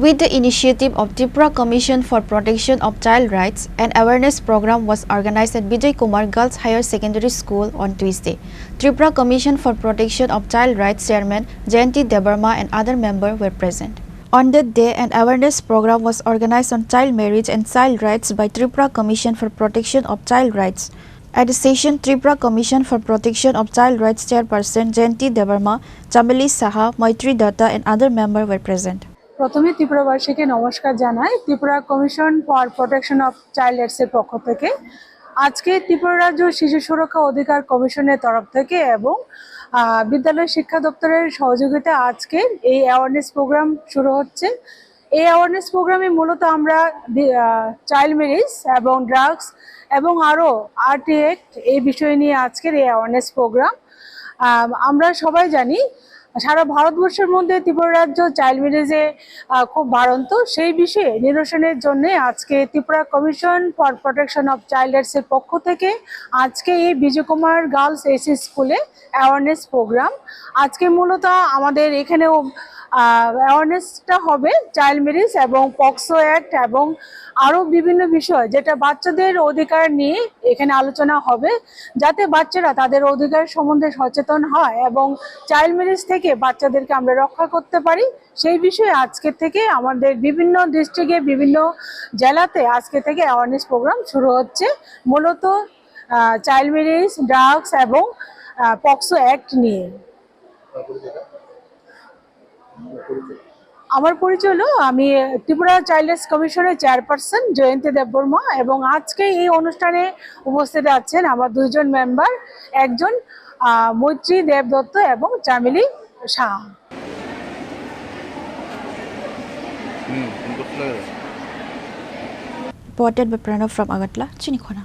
With the initiative of Tripura Commission for Protection of Child Rights, an awareness program was organized at Vijay Kumar Girls Higher Secondary School on Tuesday. Tripura Commission for Protection of Child Rights Chairman Jayanti Debarma and other members were present. On that day, an awareness program was organized on child marriage and child rights by Tripura Commission for Protection of Child Rights. At the session, Tripura Commission for Protection of Child Rights Chairperson Jayanti Debarma, Chameli Saha, Maitri Datta and other members were present. প্রথমে ত্রিপুরাবাসীকে নমস্কার জানাই। Tripura commission for protection of child রাইটসের পক্ষ থেকে আজকে ত্রিপুরা রাজ্য শিশু সুরক্ষা অধিকার কমিশনের তরফ থেকে এবং বিদ্যালয় শিক্ষা দপ্তরের সহযোগিতায় আজকে এই অ্যাওয়ারনেস প্রোগ্রাম শুরু হচ্ছে। এই অ্যাওয়ারনেস প্রোগ্রামে মূলত আমরা চাইল্ড ম্যারেজ এবং ড্রাগস এবং আরও আরটি অ্যাক্ট এই বিষয় নিয়ে আজকের এই অ্যাওয়ারনেস প্রোগ্রাম। আমরা সবাই জানি সারা ভারতবর্ষের মধ্যে ত্রিপুরা রাজ্য চাইল্ড ম্যারেজে খুব বাড়ন্ত। সেই বিষয়ে নিরসনের জন্য আজকে Tripura commission for protection of child রাইটসের পক্ষ থেকে আজকে এই বিজয় কুমার গার্লস এসি স্কুলে অ্যাওয়ারনেস প্রোগ্রাম। আজকে মূলত আমাদের এখানেও অ্যাওয়ারনেসটা হবে চাইল্ড ম্যারেজ এবং পক্সো অ্যাক্ট এবং আরও বিভিন্ন বিষয় যেটা বাচ্চাদের অধিকার নিয়ে এখানে আলোচনা হবে, যাতে বাচ্চারা তাদের অধিকার সম্বন্ধে সচেতন হয় এবং চাইল্ড ম্যারেজ থেকে বাচ্চাদেরকে আমরা রক্ষা করতে পারি। সেই বিষয়ে আজকে থেকে আমাদের বিভিন্ন ডিস্ট্রিক্টে বিভিন্ন জেলাতে আজকে থেকে অ্যাওয়ারনেস প্রোগ্রাম শুরু হচ্ছে, মূলত চাইল্ড ম্যারেজ, ড্রাগস এবং পক্সো অ্যাক্ট নিয়ে। আমার পরিচয় হলো, আমি ত্রিপুরা চাইল্ড রাইটস কমিশনের চেয়ারপারসন জয়ন্তী দেববর্মা এবং আজকে এই অনুষ্ঠানে উপস্থিত আছেন আমার দুইজন মেম্বার, একজন মৈত্রী দেবদত্ত এবং চামেলি Shah. Reported by Pranav from Agatla, Chinikhona.